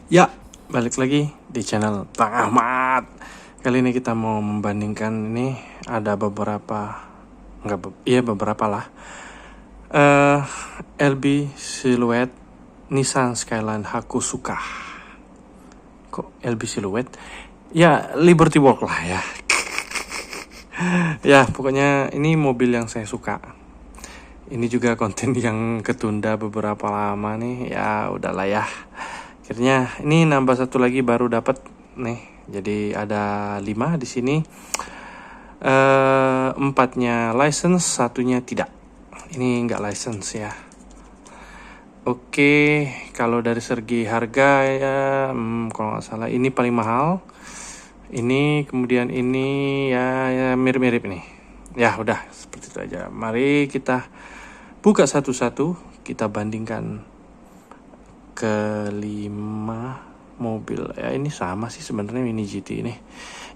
Ya, balik lagi di channel Bang Ahmad. Kali ini kita mau membandingkan ini ada beberapa, beberapa lah. LB Silhouette Nissan Skyline Hakusuka. Kok LB Silhouette? Ya, Liberty Walk lah ya. Ya, pokoknya ini mobil yang saya suka. Ini juga konten yang ketunda beberapa lama nih. Ya, udahlah ya. Akhirnya ini nambah satu lagi baru dapat nih. Jadi ada 5 di sini. 4-nya license, satunya tidak. Ini nggak license ya. Oke, kalau dari segi harga ya, kalau nggak salah ini paling mahal. Ini kemudian ini ya mirip-mirip nih. Ya udah seperti itu aja. Mari kita buka satu-satu, kita bandingkan kelima mobil. Ya ini sama sih sebenarnya Mini GT ini.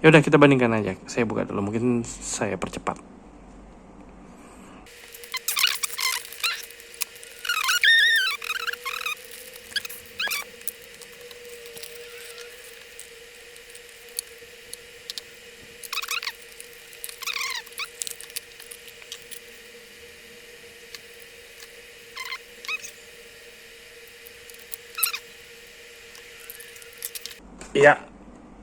Ya udah kita bandingkan aja. Saya buka dulu, mungkin saya percepat. Ya,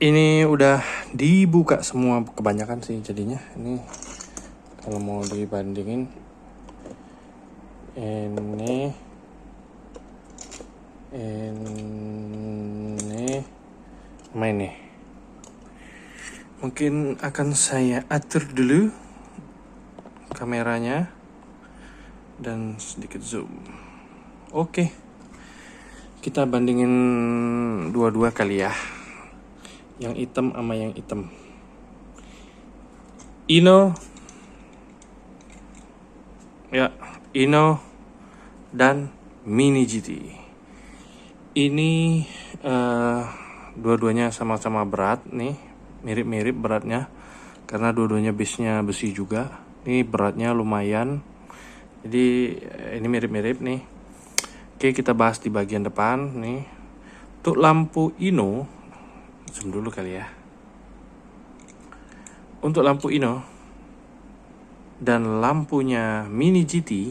ini udah dibuka semua kebanyakan sih jadinya. Ini kalau mau dibandingin ini sama ini. Mungkin akan saya atur dulu kameranya dan sedikit zoom. Oke. Kita bandingin dua-dua kali ya. Yang hitam sama yang hitam. Ino dan Mini GT. Ini dua-duanya sama-sama berat nih, mirip-mirip beratnya karena dua-duanya base-nya besi juga. Ini beratnya lumayan. Jadi ini mirip-mirip nih. Oke, kita bahas di bagian depan nih. Untuk lampu Ino, zoom dulu kali ya. Untuk lampu Ino dan lampunya Mini GT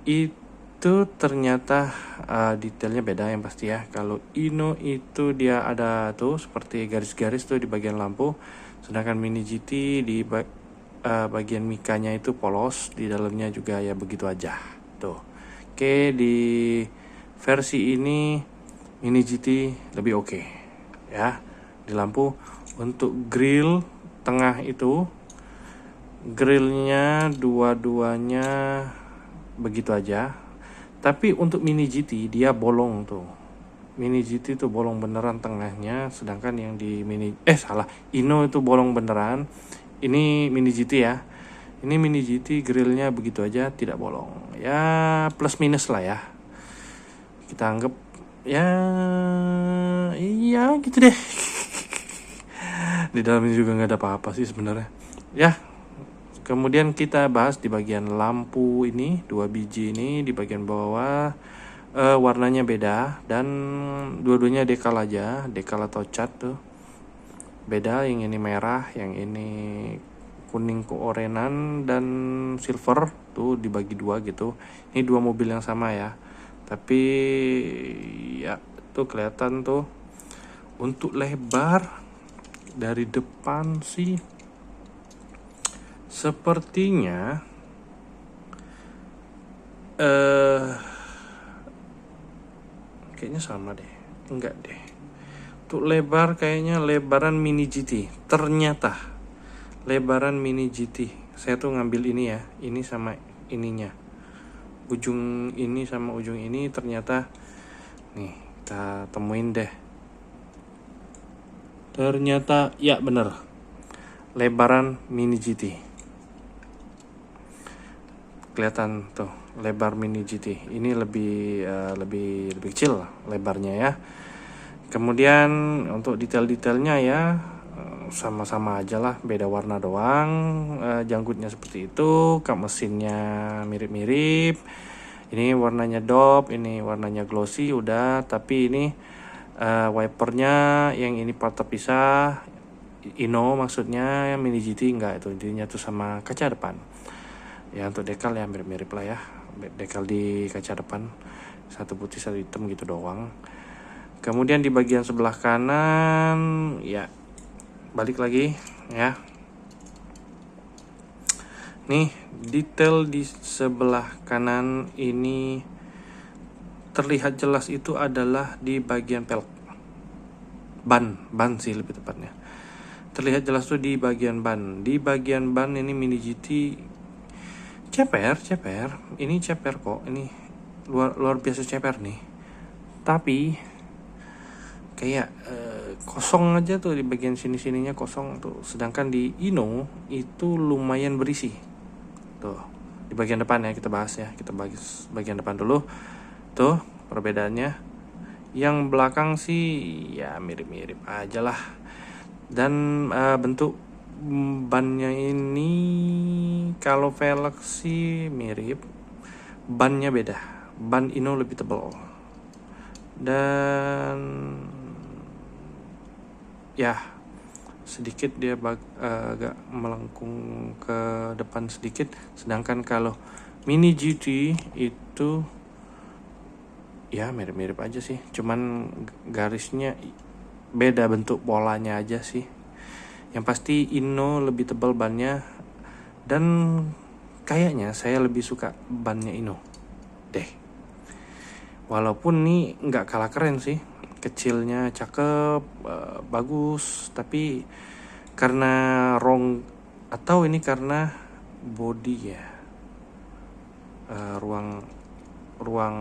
itu ternyata detailnya beda yang pasti ya. Kalau Ino itu dia ada tuh seperti garis-garis tuh di bagian lampu, sedangkan Mini GT di bagian mikanya itu polos, di dalamnya juga ya begitu aja tuh. Oke, di versi ini Mini GT lebih oke ya di lampu. Untuk grill tengah itu, grillnya dua-duanya begitu aja. Tapi untuk Mini GT dia bolong tuh. Mini GT itu bolong beneran tengahnya, sedangkan yang di Ino itu bolong beneran. Ini Mini GT ya. Ini Mini GT grillnya begitu aja, tidak bolong. Ya plus minus lah ya. Kita anggap ya iya gitu deh. Di dalamnya juga nggak ada apa-apa sih sebenarnya. Ya. Kemudian kita bahas di bagian lampu ini, 2 biji ini di bagian bawah warnanya beda dan dua-duanya dekal aja, dekal atau cat tuh. Beda, yang ini merah, yang ini kuning keorenan dan silver tuh dibagi 2 gitu. Ini 2 mobil yang sama ya. Tapi ya tuh kelihatan tuh untuk lebar dari depan sih sepertinya kayaknya sama deh. Enggak deh. Untuk lebar kayaknya lebaran Mini GT. Ternyata lebaran Mini GT. Saya tuh ngambil ini ya. Ini sama ininya. Ujung ini sama ujung ini ternyata nih kita temuin deh. Ternyata ya bener. Lebaran Mini GT. Kelihatan tuh lebar Mini GT. Ini lebih kecil lebarnya ya. Kemudian untuk detail-detailnya ya sama-sama aja lah, beda warna doang. Janggutnya seperti itu, kap mesinnya mirip-mirip. Ini warnanya dope, ini warnanya glossy udah, tapi ini Wipernya yang ini part terpisah, Ino maksudnya, Mini GT enggak, itu intinya tuh sama kaca depan. Ya untuk dekal ya mirip-mirip lah ya, dekal di kaca depan, satu putih satu hitam gitu doang. Kemudian di bagian sebelah kanan ya balik lagi ya. Nih detail di sebelah kanan ini terlihat jelas itu adalah di bagian pelek, ban sih lebih tepatnya. Terlihat jelas tuh di bagian ban. Di bagian ban ini Mini GT ceper. Ini ceper kok. Ini luar biasa ceper nih. Tapi kayak kosong aja tuh di bagian sininya kosong tuh. Sedangkan di Ino itu lumayan berisi. Tuh, di bagian depan ya kita bahas ya. Kita bahas bagian depan dulu. Tuh, perbedaannya. Yang belakang sih ya mirip-mirip aja lah. Dan bentuk bannya ini kalau velg sih mirip, bannya beda. Ban Ino lebih tebal. Dan ya sedikit dia agak melengkung ke depan sedikit. Sedangkan kalau Mini GT itu ya mirip-mirip aja sih, cuman garisnya beda, bentuk polanya aja sih. Yang pasti Ino lebih tebal bannya, dan kayaknya saya lebih suka bannya Ino deh. Walaupun nih nggak kalah keren sih, kecilnya cakep, bagus, tapi karena atau ini karena body ya, ruang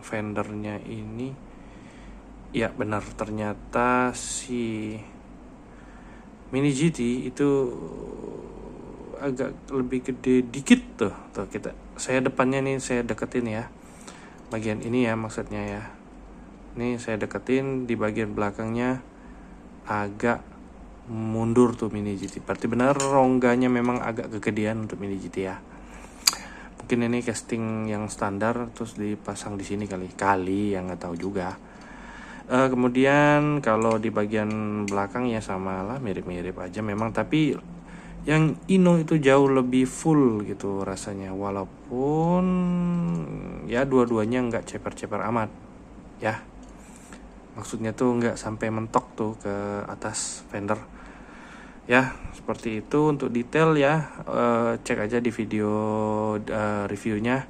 fendernya ini ya benar, ternyata si Mini GT itu agak lebih gede dikit tuh saya depannya nih saya deketin ya, bagian ini ya maksudnya ya. Nih saya deketin, di bagian belakangnya agak mundur tuh Mini GT. Berarti benar rongganya memang agak kegedean untuk Mini GT ya. Mungkin ini casting yang standar terus dipasang di sini kali yang nggak tahu juga. Kemudian kalau di bagian belakang ya sama lah, mirip-mirip aja memang, tapi yang Ino itu jauh lebih full gitu rasanya, walaupun ya dua-duanya nggak ceper-ceper amat ya. Maksudnya tuh nggak sampai mentok tuh ke atas fender ya. Seperti itu untuk detail ya, cek aja di video reviewnya.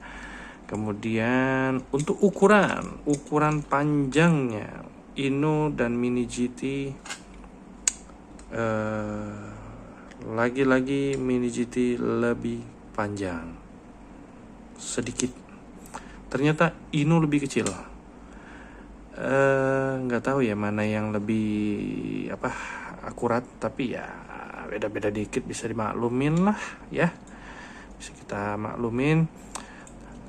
Kemudian untuk ukuran panjangnya Ino dan Mini GT, lagi-lagi Mini GT lebih panjang sedikit. Ternyata Ino lebih kecil. Nggak tahu ya mana yang lebih akurat, tapi ya beda-beda dikit bisa dimaklumin lah ya, bisa kita maklumin.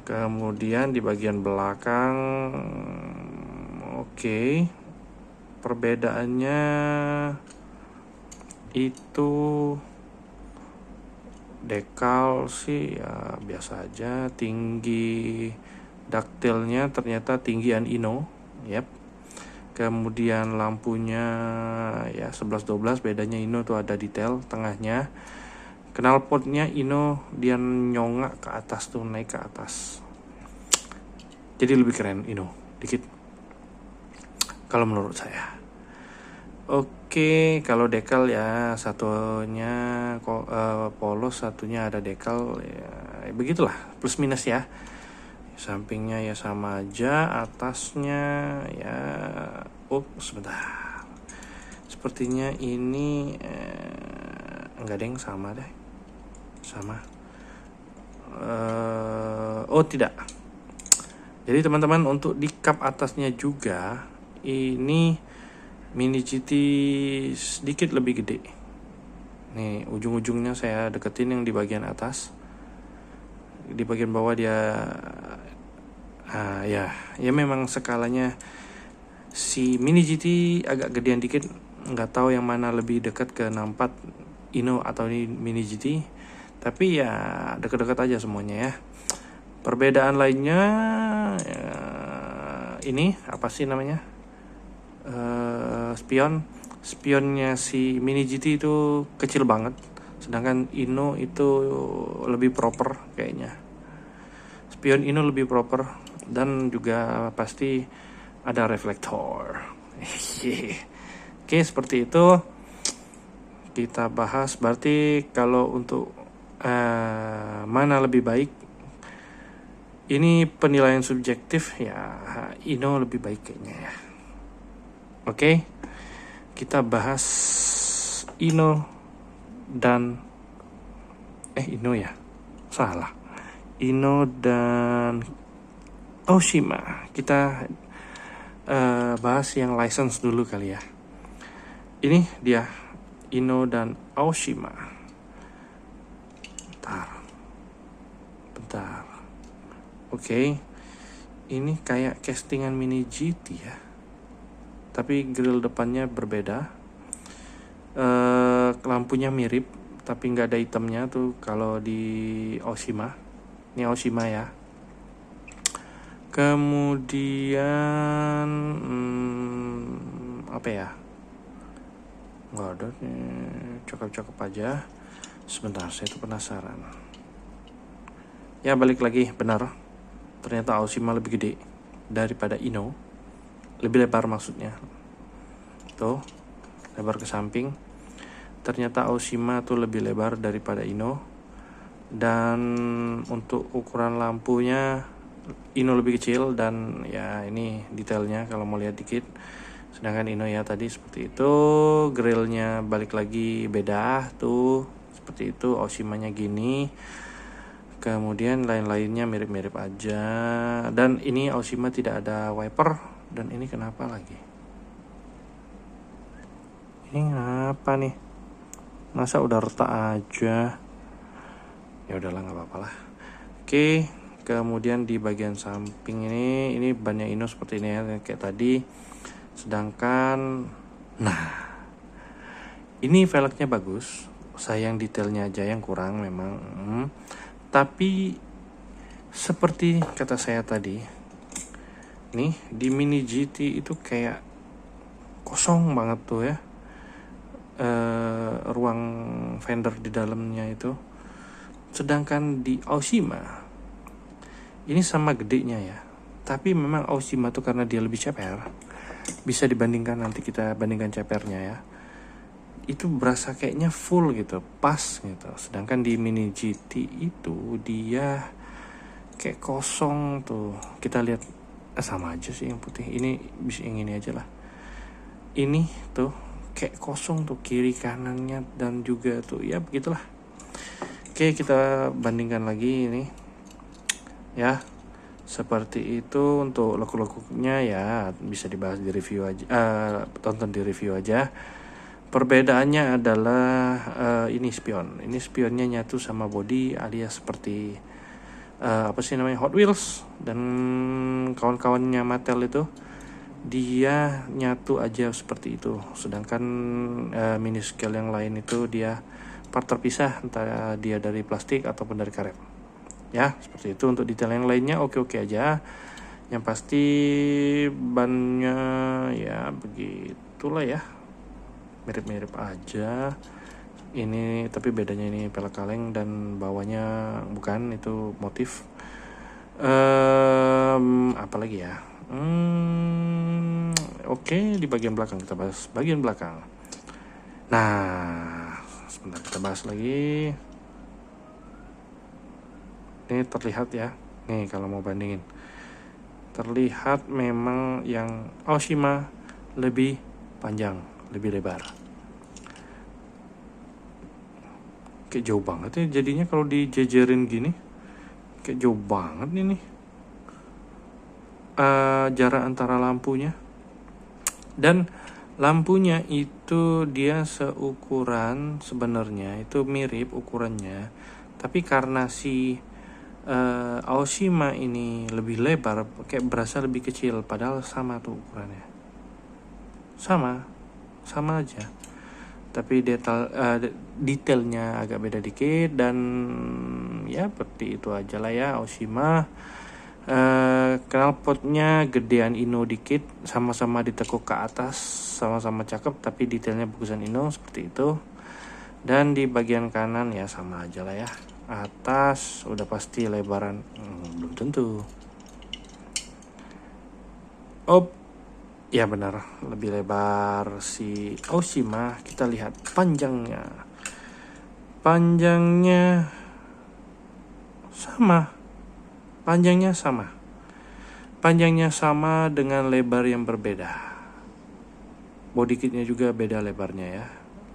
Kemudian di bagian belakang oke, perbedaannya itu dekal sih ya biasa aja, tinggi daktilnya ternyata tinggian Ino, yep. Kemudian lampunya ya 11-12, bedanya Ino tuh ada detail tengahnya. Knalpotnya Ino dia nyongak ke atas tuh, naik ke atas. Jadi lebih keren Ino dikit kalau menurut saya. Oke, kalau dekal ya satunya polos, satunya ada dekal ya, begitulah plus minus ya. Sampingnya ya sama aja, atasnya ya sebentar, sepertinya ini enggak ada yang sama deh, sama tidak. Jadi teman-teman untuk di kap atasnya juga ini Mini GT sedikit lebih gede. Nih ujung-ujungnya saya deketin yang di bagian atas. Di bagian bawah dia ya memang skalanya si Mini GT agak gedean dikit. Nggak tahu yang mana lebih dekat ke 64 Ino atau ini Mini GT, tapi ya dekat-dekat aja semuanya ya. Perbedaan lainnya ya, ini apa sih namanya, spionnya si Mini GT itu kecil banget, sedangkan Ino itu lebih proper kayaknya. Spion Ino lebih proper dan juga pasti ada reflektor. Oke, seperti itu kita bahas. Berarti kalau untuk mana lebih baik, ini penilaian subjektif ya, Ino lebih baik kayaknya ya. Oke, kita bahas Ino dan Ino ya, salah. Ino dan Aoshima. Kita bahas yang license dulu kali ya. Ini dia Ino dan Aoshima. Bentar. Oke. Ini kayak castingan Mini GT ya. Tapi grill depannya berbeda. Lampunya mirip, tapi nggak ada hitamnya tuh kalau di Aoshima. Ini Aoshima ya. Kemudian apa ya? Nggak ada, cakep-cakep aja. Sebentar, saya tuh penasaran. Ya balik lagi, benar. Ternyata Aoshima lebih gede daripada Ino. Lebih lebar maksudnya. Tuh, lebar ke samping. Ternyata Aoshima tuh lebih lebar daripada Ino. Dan untuk ukuran lampunya Ino lebih kecil, dan ya ini detailnya kalau mau lihat dikit. Sedangkan Ino ya tadi seperti itu, grillnya balik lagi beda tuh seperti itu, Aoshimanya gini, kemudian lain-lainnya mirip-mirip aja. Dan ini Aoshima tidak ada wiper, dan ini kenapa lagi? Ini apa nih? Masa udah retak aja? Ya udahlah, nggak apa-apa lah. Oke, kemudian di bagian samping ini bannya Ino seperti ini ya, kayak tadi. Sedangkan ini velgnya bagus, sayang detailnya aja yang kurang memang. Tapi seperti kata saya tadi, nih di Mini GT itu kayak kosong banget tuh ya, ruang fender di dalamnya itu. Sedangkan di Aoshima ini sama gedenya ya, tapi memang Aoshima tuh karena dia lebih ceper, bisa dibandingkan, nanti kita bandingkan cepernya ya, itu berasa kayaknya full gitu, pas gitu. Sedangkan di Mini GT itu dia kayak kosong tuh. Kita lihat sama aja sih yang putih. Ini bisa yang ini aja lah. Ini tuh kayak kosong tuh kiri kanannya, dan juga tuh ya begitulah. Oke, kita bandingkan lagi ini ya. Seperti itu untuk lekuk-lekuknya ya, bisa dibahas di review aja, tonton di review aja. Perbedaannya adalah ini spion. Ini spionnya nyatu sama body, alias seperti apa sih namanya, Hot Wheels dan kawan-kawannya Mattel itu, dia nyatu aja seperti itu. Sedangkan mini scale yang lain itu dia part terpisah, entah dia dari plastik ataupun dari karet. Ya, seperti itu. Untuk detail yang lainnya oke-oke aja. Yang pasti bannya ya begitulah ya, mirip-mirip aja. Ini tapi bedanya ini pelek kaleng dan bawahnya bukan, itu motif. Apa lagi ya? Oke, di bagian belakang kita bahas bagian belakang. Nah, sebentar kita bahas lagi. Ini terlihat ya, nih kalau mau bandingin, terlihat memang yang Aoshima lebih panjang, lebih lebar. Kayak jauh banget ya jadinya kalau dijejerin gini, kayak jauh banget ini jarak antara lampunya. Dan lampunya itu dia seukuran, sebenarnya itu mirip ukurannya, tapi karena si Aoshima ini lebih lebar, kayak berasa lebih kecil, padahal sama tuh ukurannya, sama aja, tapi detailnya agak beda dikit. Dan ya seperti itu aja lah ya Aoshima. Knalpotnya gedean Ino dikit, sama-sama ditekuk ke atas, sama-sama cakep, tapi detailnya bagusan Ino seperti itu. Dan di bagian kanan ya sama aja lah ya. Atas udah pasti lebaran, belum tentu. Oh, ya benar, lebih lebar si Oshima. Kita lihat panjangnya. Panjangnya sama. Panjangnya sama dengan lebar yang berbeda. Body kitnya juga beda lebarnya ya.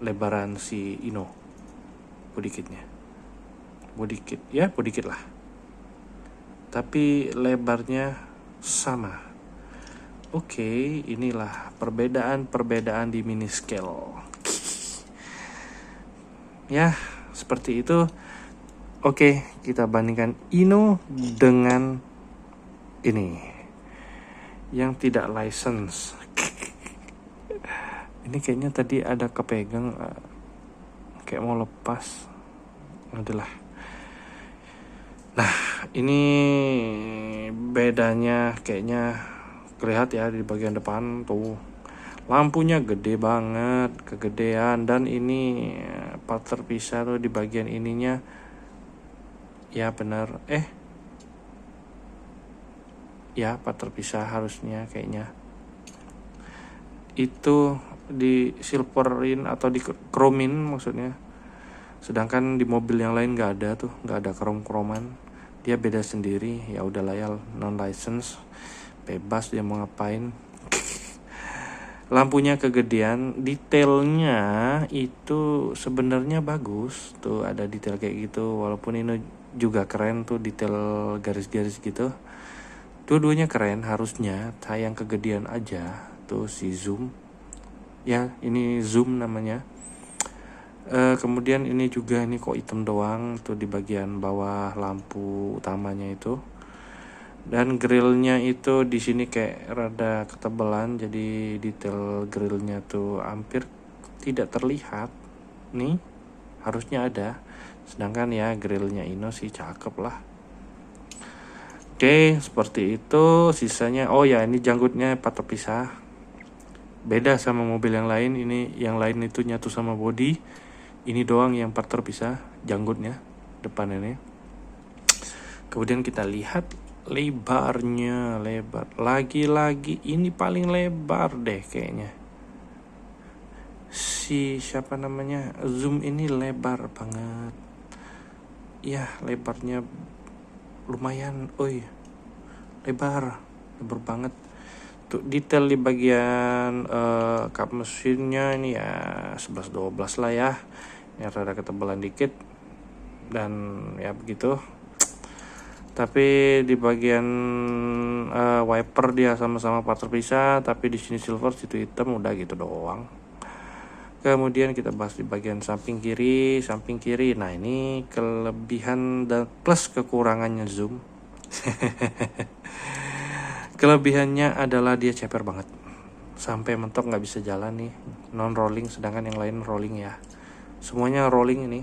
Lebaran si Ino. Body kitnya. Body kit lah. Tapi lebarnya sama. Oke, inilah perbedaan di mini scale. Ya, seperti itu. Oke, kita bandingkan Ino dengan ini yang tidak license. Ini kayaknya tadi ada kepegang, kayak mau lepas. Adalah. Nah, ini bedanya kayaknya kelihatan ya di bagian depan tuh. Lampunya gede banget, kegedean, dan ini part terpisah tuh di bagian ininya. Ya benar, ya part terpisah harusnya kayaknya. Itu di silverin atau di chromin maksudnya. Sedangkan di mobil yang lain nggak ada tuh, nggak ada krom-kroman. Dia beda sendiri. Ya udah layal non license, bebas dia mau ngapain. Lampunya kegedean, detailnya itu sebenarnya bagus. Tuh ada detail kayak gitu, walaupun ini juga keren tuh detail garis-garis gitu. Dua-duanya keren harusnya, sayang kegedean aja. Tuh si zoom. Ya, ini zoom namanya. Kemudian ini juga ini kok hitam doang tuh di bagian bawah lampu utamanya itu. Dan grillnya itu di sini kayak rada ketebalan, jadi detail grillnya tuh hampir tidak terlihat. Nih, harusnya ada. Sedangkan ya grillnya Ino sih cakep lah. Oke, seperti itu. Sisanya, oh ya ini janggutnya part terpisah. Beda sama mobil yang lain. Ini yang lain itu nyatu sama body. Ini doang yang part terpisah, janggutnya depan ini. Kemudian kita lihat lebarnya, lebar. Lagi-lagi ini paling lebar deh kayaknya. Si siapa namanya? Zoom ini lebar banget. Ya, lebarnya lumayan. Lebar banget. Tuh detail di bagian kap mesinnya ini ya 11-12 lah ya. Ini rada ketebalan dikit. Dan ya begitu. Tapi di bagian wiper dia sama-sama part terpisah, tapi di sini silver, situ hitam, udah gitu doang. Kemudian kita bahas di bagian samping kiri. Nah, ini kelebihan dan plus kekurangannya zoom. Kelebihannya adalah dia ceper banget. Sampai mentok nggak bisa jalan nih, non rolling, sedangkan yang lain rolling ya. Semuanya rolling ini.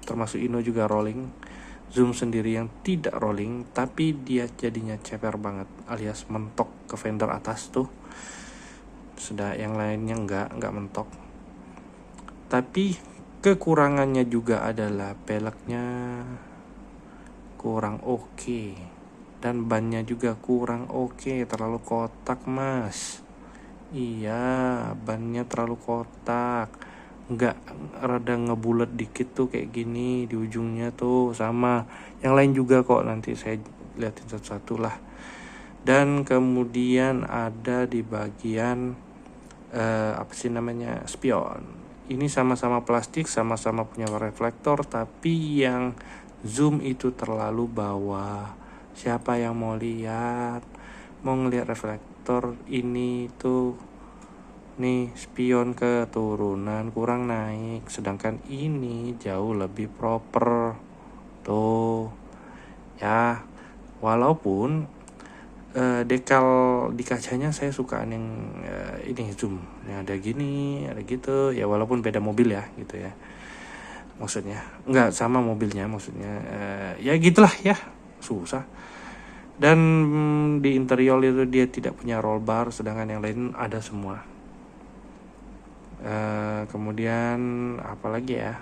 Termasuk Ino juga rolling. Zoom sendiri yang tidak rolling, tapi dia jadinya ceper banget, alias mentok ke fender atas tuh. Sedang yang lainnya nggak mentok. Tapi kekurangannya juga adalah peleknya kurang oke. Dan bannya juga kurang oke, terlalu kotak mas. Iya, bannya terlalu kotak. Nggak rada ngebulet dikit tuh kayak gini di ujungnya tuh, sama yang lain juga kok, nanti saya liatin satu-satu lah. Dan kemudian ada di bagian apa sih namanya, spion. Ini sama-sama plastik, sama-sama punya reflektor, tapi yang zoom itu terlalu bawah. Siapa yang mau ngelihat reflektor ini tuh, nih spion keturunan kurang naik, sedangkan ini jauh lebih proper tuh ya. Walaupun dekal di kacanya saya suka yang ini zoom yang ada gini, ada gitu ya, walaupun beda mobil ya gitu ya, maksudnya nggak sama mobilnya, maksudnya ya gitulah ya, susah. Dan di interior itu dia tidak punya roll bar, sedangkan yang lain ada semua. Kemudian apa lagi ya?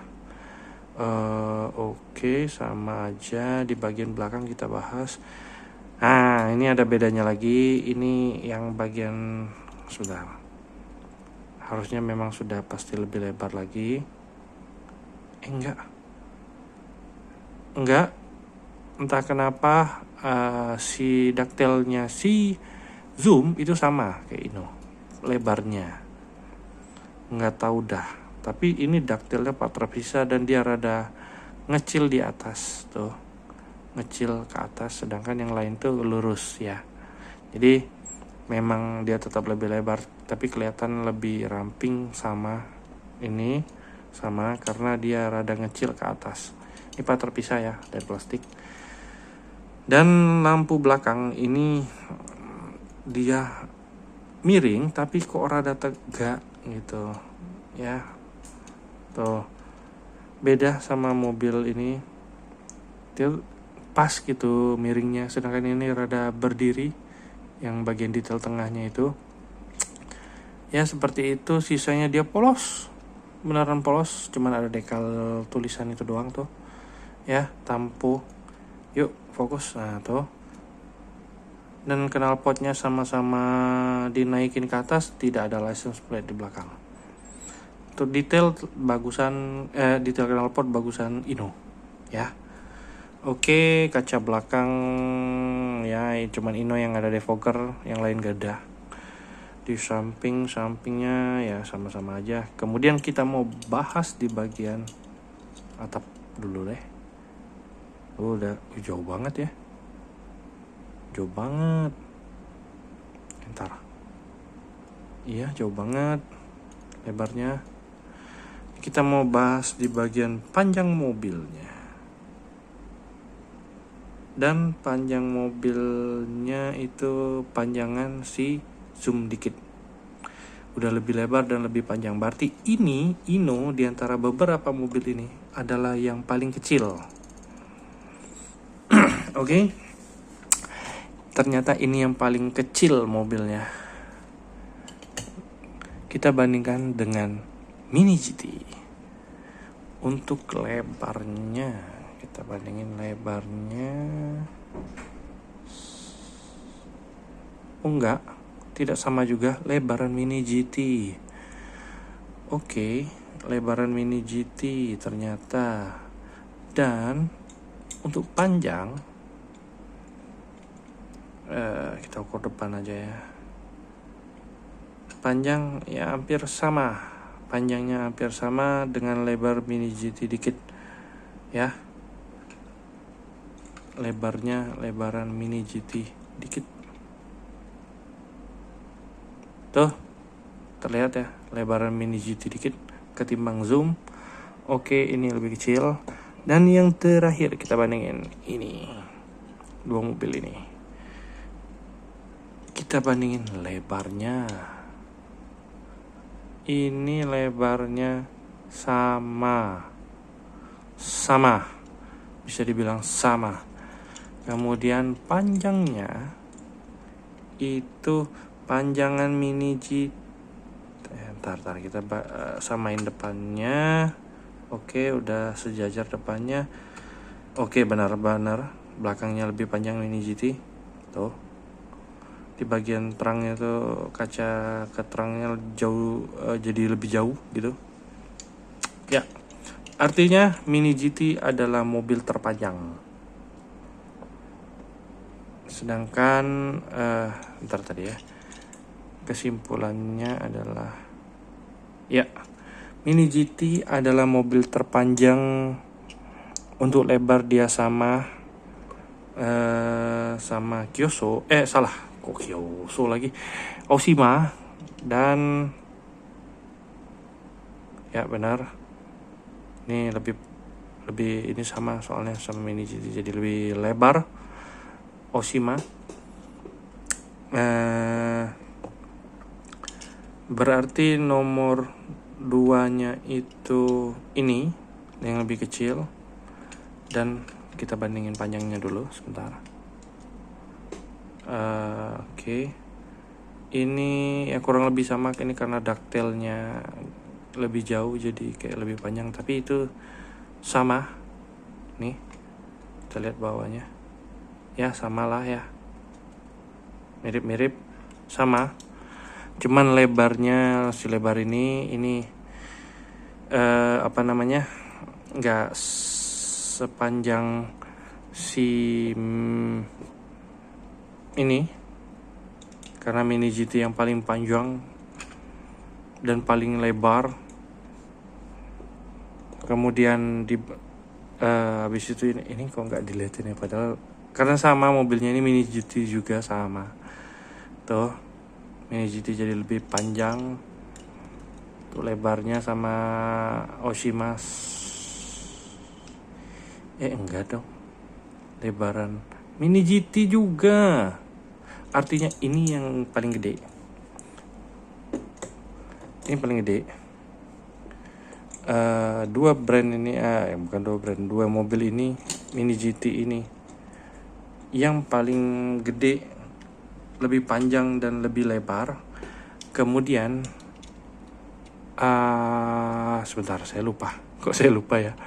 Oke, sama aja. Di bagian belakang kita bahas. Nah, ini ada bedanya lagi. Ini yang bagian sudah. Harusnya memang sudah pasti lebih lebar lagi. Enggak. Entah kenapa si daktelnya si Zoom itu sama kayak ini lebarnya. Nggak tahu dah. Tapi ini daktilnya terpisah dan dia rada ngecil di atas tuh. Ngecil ke atas, sedangkan yang lain tuh lurus ya. Jadi memang dia tetap lebih lebar, tapi kelihatan lebih ramping sama ini, sama karena dia rada ngecil ke atas. Ini terpisah ya dari plastik. Dan lampu belakang ini dia miring tapi kok rada tegak gitu ya. Tuh beda sama mobil ini, dia pas gitu miringnya, sedangkan ini rada berdiri yang bagian detail tengahnya itu ya seperti itu. Sisanya dia polos, beneran polos, cuman ada dekal tulisan itu doang tuh ya, tampo. Yuk fokus, nah tuh. Dan knalpotnya sama-sama dinaikin ke atas, tidak ada license plate di belakang. Untuk detail bagusan detail knalpot bagusan Ino ya. Oke, kaca belakang ya cuman Ino yang ada defogger, yang lain gak ada. Di sampingnya ya sama-sama aja. Kemudian kita mau bahas di bagian atap dulu deh. Udah jauh banget ya. Jauh banget. Ntar. Iya, jauh banget lebarnya. Kita mau bahas di bagian panjang mobilnya. Dan panjang mobilnya itu panjangan si Zoom dikit. Udah lebih lebar dan lebih panjang. Berarti ini Ino di antara beberapa mobil ini adalah yang paling kecil. Oke. Ternyata ini yang paling kecil mobilnya. Kita bandingkan dengan Mini GT. Untuk lebarnya, kita bandingin lebarnya. Enggak, tidak sama juga lebaran Mini GT. Oke, lebaran Mini GT ternyata. Dan untuk panjang, kita ukur depan aja ya. Panjang ya hampir sama. Panjangnya hampir sama dengan lebar Mini GT dikit ya. Lebaran Mini GT dikit. Tuh, terlihat ya, lebaran Mini GT dikit ketimbang Zoom. Oke, ini lebih kecil. Dan yang terakhir kita bandingin ini. Dua mobil ini. Kita bandingin lebarnya. Ini lebarnya sama. Bisa dibilang sama. Kemudian panjangnya itu panjangan Mini GT. Ntar kita samain depannya. Oke, udah sejajar depannya. Oke, benar. Belakangnya lebih panjang Mini GT. Tuh. Di bagian terangnya tuh kaca keterangnya jauh, jadi lebih jauh gitu. Ya. Artinya Mini GT adalah mobil terpanjang. Sedangkan ntar tadi ya. Kesimpulannya adalah ya, Mini GT adalah mobil terpanjang. Untuk lebar dia sama Kyosho, Kyosho lagi, Oshima. Dan ya benar, ini lebih ini sama, soalnya sama Mini GT jadi lebih lebar Oshima. Berarti nomor 2-nya itu ini yang lebih kecil. Dan kita bandingin panjangnya dulu sebentar. Oke. Ini ya kurang lebih sama, ini karena daktelnya lebih jauh jadi kayak lebih panjang, tapi itu sama. Nih, kita lihat bawahnya. Ya, samalah ya. Mirip-mirip, sama. Cuman lebarnya, si lebar ini nggak sepanjang si ini, karena Mini GT yang paling panjang dan paling lebar. Kemudian habis itu ini kok nggak dilihatin ya, padahal karena sama mobilnya ini Mini GT juga sama. Tuh, Mini GT jadi lebih panjang. Tuh lebarnya sama Oshima. Enggak dong. Lebaran Mini GT juga. Artinya ini yang paling gede. Ini paling gede. Dua brand ini, bukan dua brand, dua mobil ini, Mini GT ini yang paling gede, lebih panjang dan lebih lebar. Kemudian sebentar, saya lupa. Kok saya lupa ya?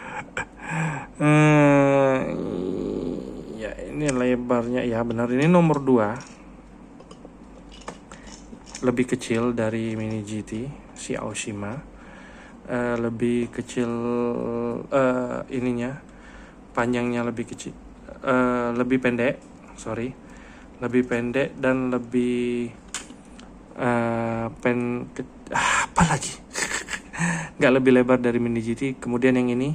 Ya ini lebarnya, ya benar, ini nomor 2, lebih kecil dari Mini GT si Oshima. Lebih kecil ininya, panjangnya lebih kecil, lebih pendek dan lebih apa lagi nggak lebih lebar dari Mini GT. Kemudian yang ini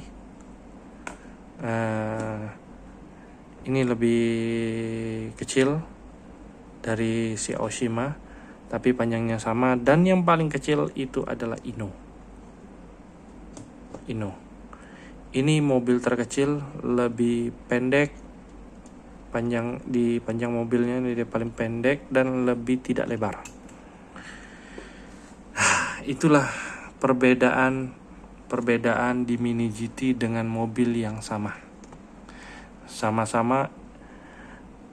lebih kecil dari si Oshima tapi panjangnya sama, dan yang paling kecil itu adalah Ino. Ini mobil terkecil, lebih pendek, panjang mobilnya ini dia paling pendek dan lebih tidak lebar. Itulah perbedaan di Mini GT dengan mobil yang sama-sama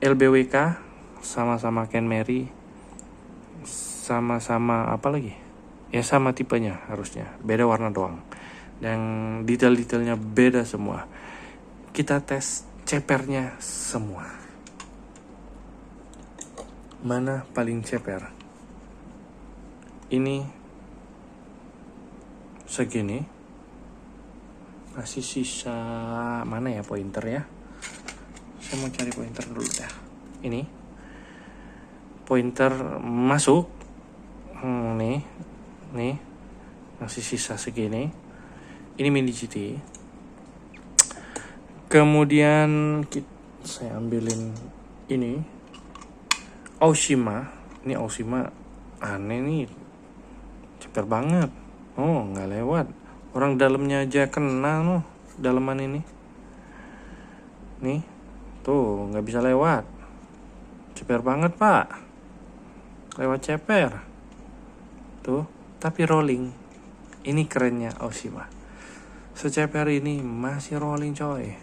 LBWK, sama-sama Kenmeri, sama-sama apa lagi ya, sama tipenya, harusnya beda warna doang, dan detail-detailnya beda semua. Kita tes cepernya semua. Mana paling ceper? Ini segini, masih sisa mana ya pointer ya? Saya mau cari pointer dulu dah. Ini pointer masuk. Nih masih sisa segini. Ini Mini GT. Kemudian saya ambilin ini Oshima. Ini Oshima aneh nih, ceper banget. Nggak lewat. Orang dalamnya aja kena loh, dalaman ini. Nih, tuh nggak bisa lewat. Ceper banget pak. Lewat ceper. Tuh, tapi rolling. Ini kerennya Oshima. Seceper ini masih rolling coy.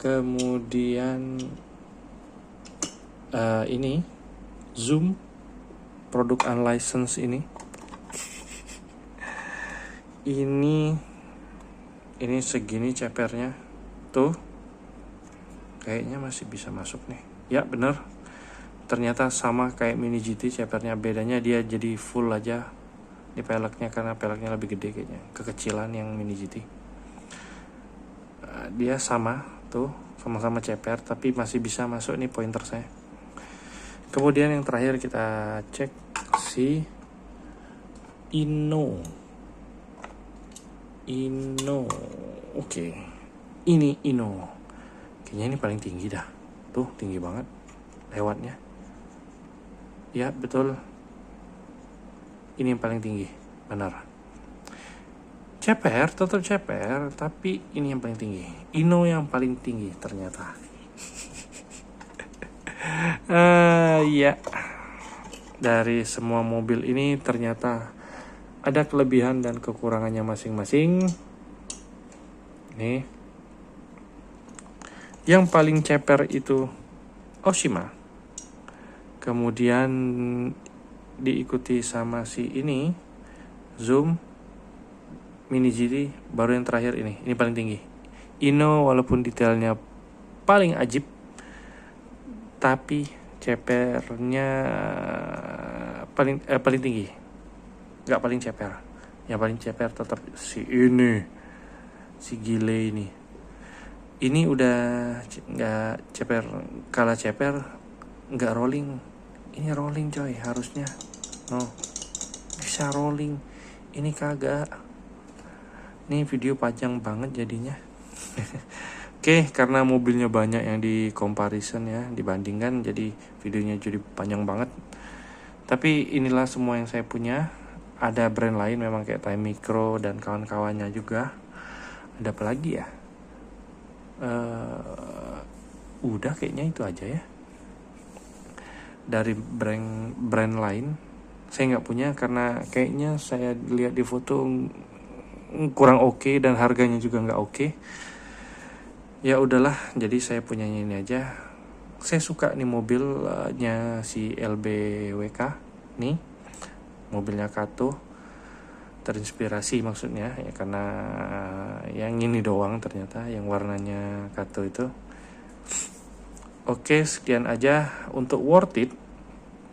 Kemudian ini Zoom produk unlicensed ini segini cepernya. Tuh kayaknya masih bisa masuk nih. Ya bener, ternyata sama kayak Mini GT cepernya, bedanya dia jadi full aja di peleknya karena peleknya lebih gede kayaknya, kekecilan yang Mini GT. Dia sama tuh, sama-sama ceper tapi masih bisa masuk nih pointer saya. Kemudian yang terakhir kita cek si Ino. Oke. Ini Ino. Kayaknya ini paling tinggi dah. Tuh, tinggi banget lewatnya. Ya, betul. Ini yang paling tinggi, benar. Ceper, tetap ceper, tapi ini yang paling tinggi. Ino yang paling tinggi ternyata. Ya. Dari semua mobil ini ternyata ada kelebihan dan kekurangannya masing-masing. Nih. Yang paling ceper itu Oshima. Kemudian diikuti sama si ini Zoom Mini GT, baru yang terakhir ini paling tinggi. Ino walaupun detailnya paling ajib, tapi cepernya paling tinggi, nggak paling ceper. Yang paling ceper tetap si gile ini. Ini udah nggak ceper, kalah ceper nggak rolling. Ini rolling coy harusnya. Bisa rolling. Ini kagak. Ini video panjang banget jadinya. Oke, karena mobilnya banyak yang di comparison ya, dibandingkan, jadi videonya jadi panjang banget. Tapi inilah semua yang saya punya. Ada brand lain memang kayak Time Micro dan kawan-kawannya juga. Ada apa lagi ya? Udah kayaknya itu aja ya. Dari brand lain saya nggak punya karena kayaknya saya lihat di foto kurang oke dan harganya juga nggak oke. Ya udahlah, jadi saya punyanya ini aja. Saya suka nih mobilnya si LBWK nih, mobilnya Kato, terinspirasi maksudnya ya, karena yang ini doang ternyata yang warnanya Kato itu. Oke, sekian aja untuk worth it.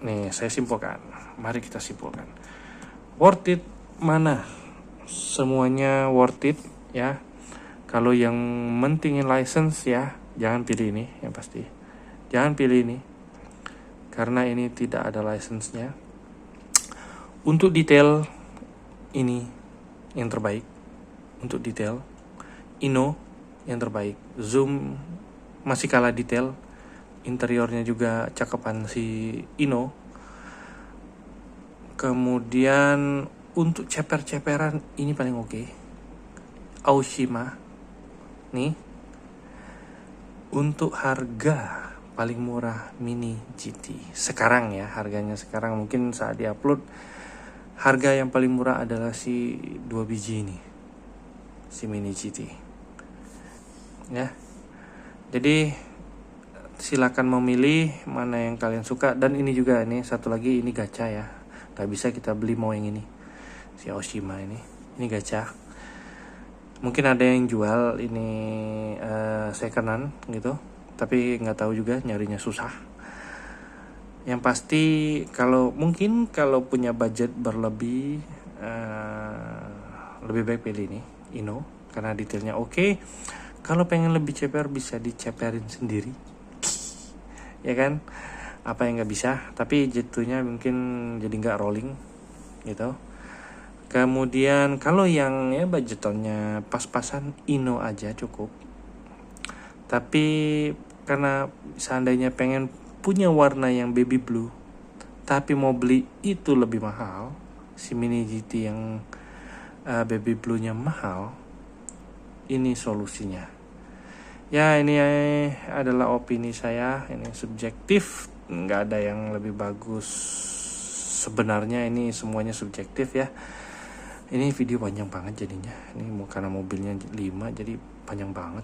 Nih saya simpulkan, mari kita simpulkan. Worth it mana? Semuanya worth it ya. Kalau yang mentingin license ya, jangan pilih ini yang pasti. Jangan pilih ini. Karena ini tidak ada license-nya. Untuk detail ini yang terbaik. Untuk detail Ino yang terbaik. Zoom masih kalah detail. Interiornya juga cakepan si Ino. Kemudian untuk ceper-ceperan ini paling oke. Oshima nih. Untuk harga paling murah Mini GT sekarang ya, harganya sekarang, mungkin saat diupload harga yang paling murah adalah si 2 biji ini, si Mini GT ya. Jadi silakan memilih mana yang kalian suka. Dan ini juga, ini satu lagi, ini gacha ya, gak bisa kita beli mau yang ini, si Oshima ini gacha. Mungkin ada yang jual ini secondan gitu, tapi nggak tahu juga, nyarinya susah. Yang pasti kalau punya budget berlebih, lebih baik pilih ini Ino karena detailnya oke. Kalau pengen lebih ceper bisa diceperin sendiri ya kan, apa yang nggak bisa, tapi jatuhnya mungkin jadi nggak rolling gitu. Kemudian kalau yang ya budgetonnya pas-pasan, Ino aja cukup. Tapi karena seandainya pengen punya warna yang baby blue tapi mau beli itu lebih mahal, si Mini GT yang baby blue-nya mahal, ini solusinya. Ya ini adalah opini saya, ini subjektif, nggak ada yang lebih bagus. Sebenarnya ini semuanya subjektif ya. Ini video panjang banget jadinya. Ini karena mobilnya 5 jadi panjang banget.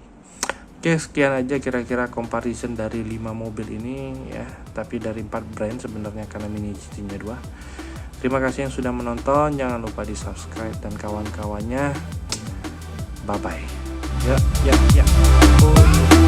Oke, sekian aja kira-kira comparison dari 5 mobil ini ya. Tapi dari 4 brand sebenarnya karena Mini GT-nya 2. Terima kasih yang sudah menonton. Jangan lupa di-subscribe dan kawan-kawannya. Bye-bye. Ya. Oh.